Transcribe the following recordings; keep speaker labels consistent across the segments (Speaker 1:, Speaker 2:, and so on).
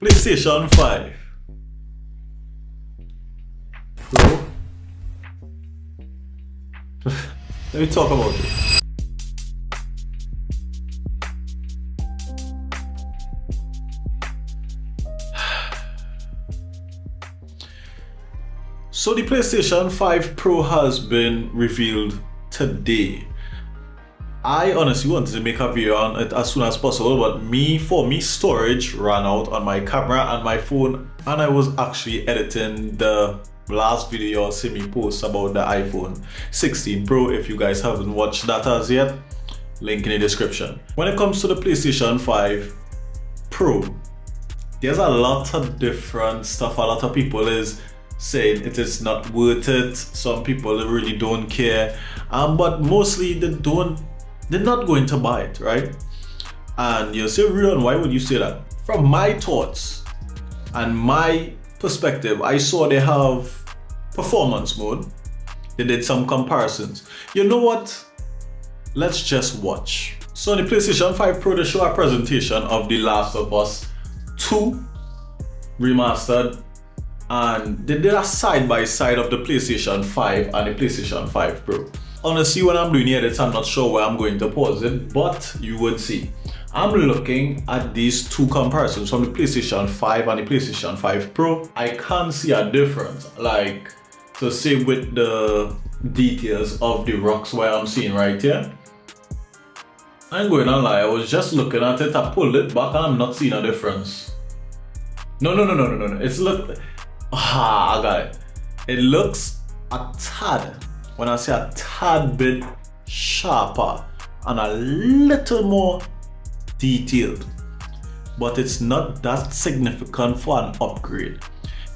Speaker 1: PlayStation 5 Pro. Let me talk about it. So the PlayStation 5 Pro has been revealed today. I honestly wanted to make a video on it as soon as possible, but for me storage ran out on my camera and my phone, and I was actually editing the last video you'll see me post about the iPhone 16 Pro. If you guys haven't watched that as yet, link in the description. When it comes to the PlayStation 5 Pro, there's a lot of different stuff. A lot of people is saying it is not worth it. Some people really don't care, but mostly they're not going to buy it, right? And you'll say, Rion, why would you say that? From my thoughts and my perspective, I saw they have performance mode. They did some comparisons. You know what? Let's just watch. So on the PlayStation 5 Pro, they show a presentation of The Last of Us 2 remastered, and they did a side-by-side of the PlayStation 5 and the PlayStation 5 Pro. Honestly, when I'm doing the edits, I'm not sure where I'm going to pause it, but you would see. I'm looking at these two comparisons from the PlayStation 5 and the PlayStation 5 Pro. I can't see a difference, like to say with the details of the rocks where I'm seeing right here. I ain't going to lie, I was just looking at it, I pulled it back and I'm not seeing a difference. No. It's I got it. It looks a tad, when I say a tad bit sharper and a little more detailed, but it's not that significant for an upgrade.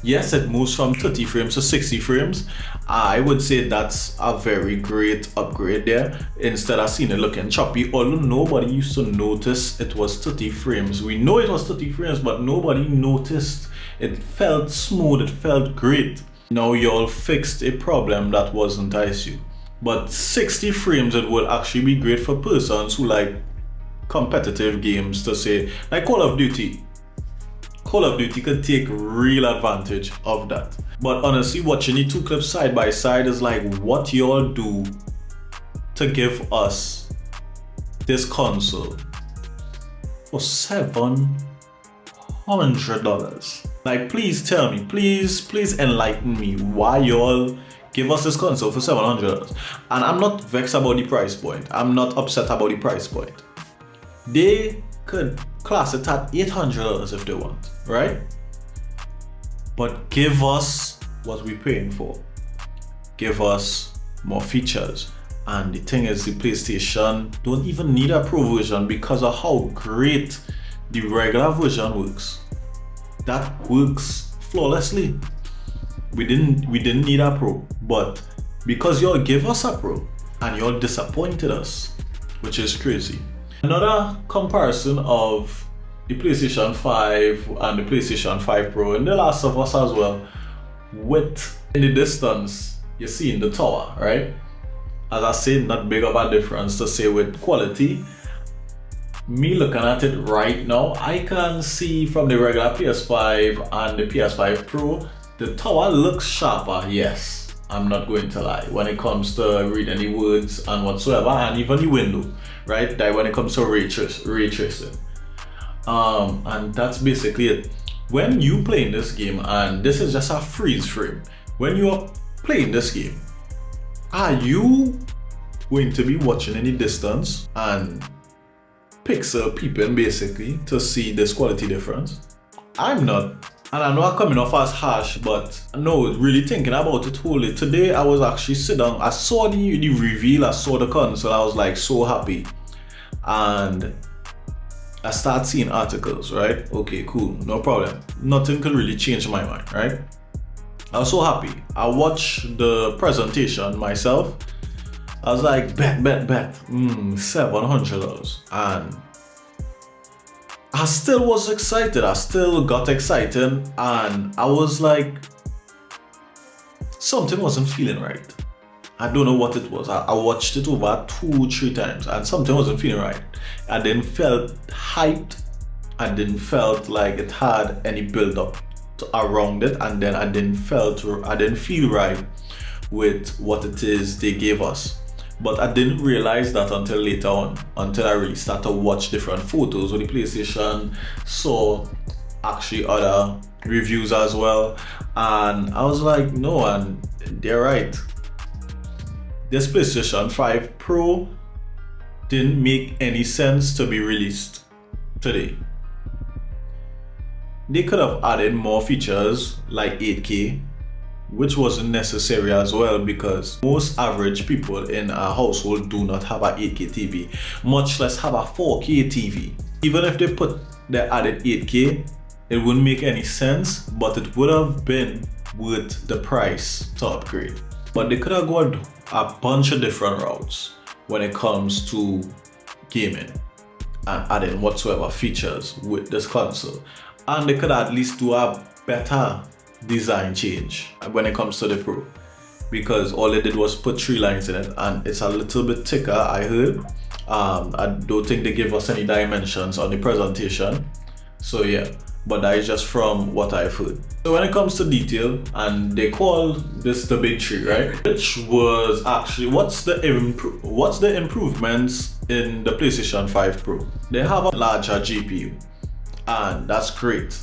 Speaker 1: Yes, it moves from 30 frames to 60 frames. I would say that's a very great upgrade there. Instead of seeing it looking choppy, although nobody used to notice it was 30 frames. We know it was 30 frames, but nobody noticed. It felt smooth, it felt great. Now y'all fixed a problem that wasn't an issue. But 60 frames, it would actually be great for persons who like competitive games, to say, like Call of Duty. Call of Duty could take real advantage of that. But honestly, watching the two clips side by side is like, what y'all do to give us this console for $700? Like, please tell me, please enlighten me why y'all give us this console for $700. And I'm not vexed about the price point. I'm not upset about the price point. They could class it at $800 if they want, right? But give us what we're paying for. Give us more features. And the thing is, the PlayStation don't even need a Pro version because of how great the regular version works. That works flawlessly. We didn't need a Pro, but because y'all give us a Pro and y'all disappointed us, which is crazy. Another comparison of the PlayStation 5 and the PlayStation 5 Pro and The Last of Us as well. With in the distance, you see in the tower, right? As I said, not big of a difference to say with quality. Me looking at it right now, I can see from the regular PS5 and the PS5 Pro, the tower looks sharper, yes. I'm not going to lie. When it comes to reading the words and whatsoever, and even the window, right? That when it comes to ray tracing. And that's basically it. When you playing this game, and this is just a freeze frame, when you're playing this game, are you going to be watching in the distance and pixel peeping basically to see this quality difference? I'm not. And I know I'm coming off as harsh, but no, really thinking about it wholly. Today I was actually sitting down, I saw the reveal, I saw the console, I was like so happy. And I started seeing articles, right? Okay, cool, no problem. Nothing can really change my mind, right? I was so happy. I watched the presentation myself. I was like, bet, $700. And I still was excited. I still got excited, and I was like, something wasn't feeling right. I don't know what it was. I watched it over 2-3 times and something wasn't feeling right. I then felt hyped I didn't felt like it had any build up around it, and then I didn't feel right with what it is they gave us. But I didn't realize that until later on, until I really started to watch different photos with the PlayStation, saw actually other reviews as well, and I was like, no, and they're right. This PlayStation 5 Pro didn't make any sense to be released today. They could have added more features like 8K, which wasn't necessary as well, because most average people in a household do not have a 8K TV, much less have a 4K TV. Even if they added 8K, it wouldn't make any sense, but it would have been worth the price to upgrade. But they could have gone a bunch of different routes when it comes to gaming and adding whatsoever features with this console. And they could at least do a better design change when it comes to the Pro, because all they did was put 3 lines in it, and it's a little bit thicker, I heard. I don't think they gave us any dimensions on the presentation, so yeah, but that is just from what I've heard. So when it comes to detail, and they call this the big 3, right? Which was actually, what's the improvements in the PlayStation 5 Pro? They have a larger GPU, and that's great.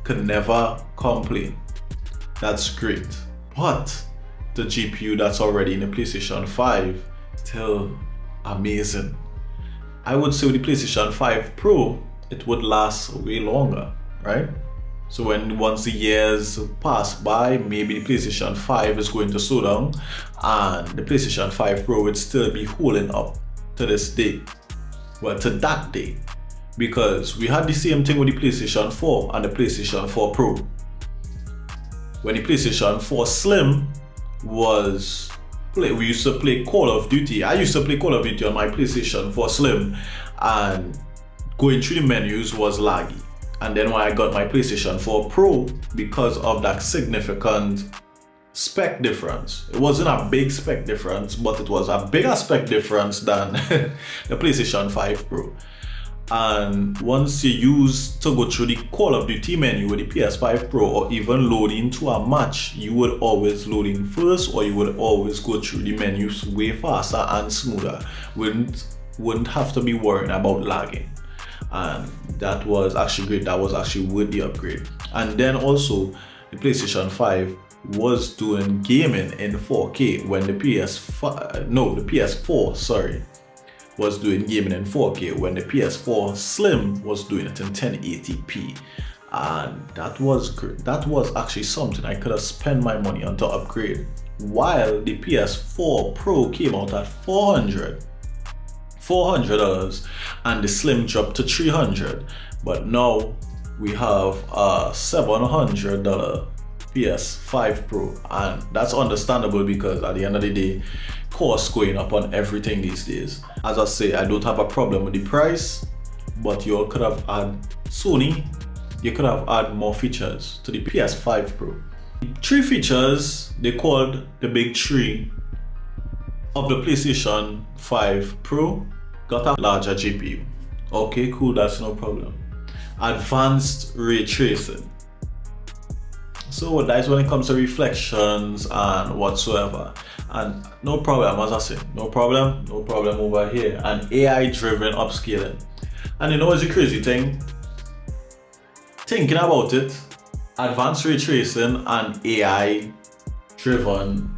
Speaker 1: Could never complain. That's great. But the GPU that's already in the PlayStation 5, still amazing. I would say with the PlayStation 5 Pro, it would last way longer, right? So once the years pass by, maybe the PlayStation 5 is going to slow down, and the PlayStation 5 Pro would still be holding up to this day. Well, to that day. Because we had the same thing with the PlayStation 4 and the PlayStation 4 Pro. When the PlayStation 4 Slim we used to play Call of Duty. I used to play Call of Duty on my PlayStation 4 Slim, and going through the menus was laggy. And then when I got my PlayStation 4 Pro, because of that significant spec difference, it wasn't a big spec difference, but it was a bigger spec difference than the PlayStation 5 Pro. And once you use to go through the Call of Duty menu with the PS5 Pro, or even load into a match, you would always load in first, or you would always go through the menus way faster and smoother. Wouldn't have to be worrying about lagging. And that was actually great. That was actually worth the upgrade. And then also the PlayStation 5 was doing gaming in 4K when the PS4, sorry, was doing gaming in 4K when the PS4 Slim was doing it in 1080p, and that was great. That was actually something I could have spent my money on to upgrade, while the PS4 Pro came out at $400 and the Slim dropped to $300. But now we have a $700 PS5 Pro, and that's understandable because at the end of the day, costs going up on everything these days. As I say, I don't have a problem with the price, but you could have Sony, you could have added more features to the PS5 Pro. 3 features they called the big 3 of the PlayStation 5 Pro got a larger GPU. Okay, cool, that's no problem. Advanced ray tracing. So that's when it comes to reflections and whatsoever. And no problem, as I say, no problem over here. And AI driven upscaling. And you know what's the crazy thing? Thinking about it, advanced ray tracing and AI driven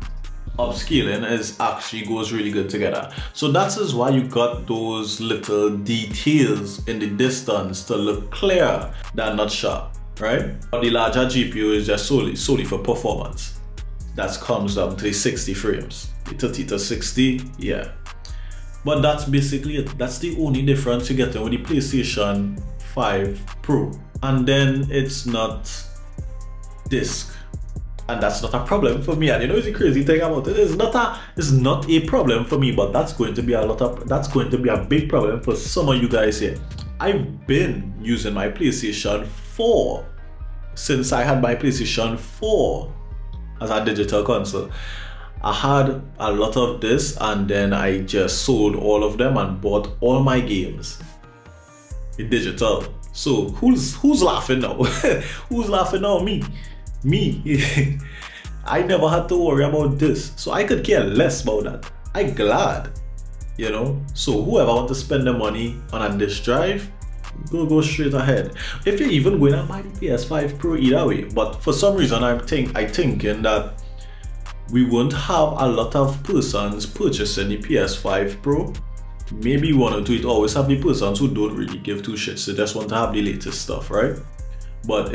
Speaker 1: upscaling actually goes really good together. So that is why you got those little details in the distance to look clearer than not sharp, right? But the larger GPU is just solely for performance. That comes down to the 60 frames, the 30 to 60, yeah. But that's basically it. That's the only difference you get with the PlayStation 5 Pro. And then it's not disc. And that's not a problem for me. And you know the crazy thing about it? It's not a problem for me, but that's going to be a big problem for some of you guys here. I've been using my PlayStation 4 since I had my PlayStation 4 as a digital console. I had a lot of this, and then I just sold all of them and bought all my games in digital. So who's laughing now? Who's laughing now? Me. I never had to worry about this, so I could care less about that. I'm glad, you know. So whoever want to spend the money on a disk drive, go straight ahead. If you're even going to buy the PS5 Pro either way, but for some reason I thinking that we won't have a lot of persons purchasing the PS5 Pro. Maybe one or two. It always have the persons who don't really give two shits. They just want to have the latest stuff, right? But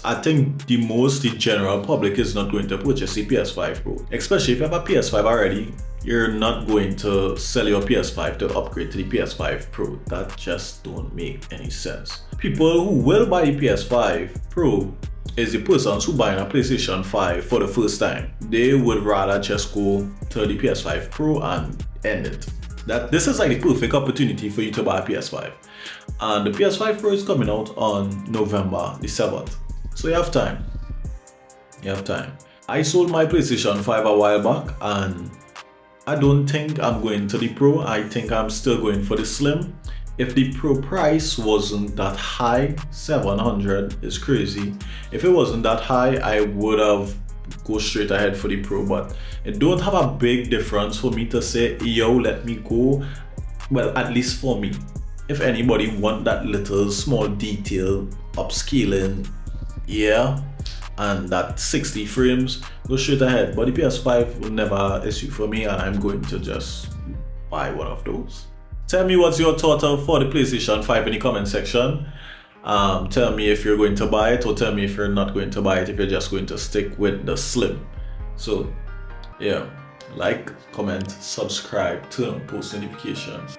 Speaker 1: I think the general public is not going to purchase the PS5 Pro. Especially if you have a PS5 already, you're not going to sell your PS5 to upgrade to the PS5 Pro. That just don't make any sense. People who will buy the PS5 Pro is the persons who buying a PlayStation 5 for the first time. They would rather just go to the PS5 Pro and end it. This is like the perfect opportunity for you to buy a PS5. And the PS5 Pro is coming out on November the 7th. So you have time. I sold my PlayStation 5 a while back and I don't think I'm going to the Pro. I think I'm still going for the Slim. If the Pro price wasn't that high, 700 is crazy. If it wasn't that high, I would have go straight ahead for the Pro, but it don't have a big difference for me to say, yo, let me go. Well, at least for me. If anybody want that little small detail, upscaling, yeah, and that 60 frames, go straight ahead. But the PS5 will never issue for me, and I'm going to just buy one of those. Tell me what's your thought for the PlayStation 5 in the comment section. Tell me if you're going to buy it, or tell me if you're not going to buy it, if you're just going to stick with the Slim. So yeah, like, comment, subscribe, turn on post notifications.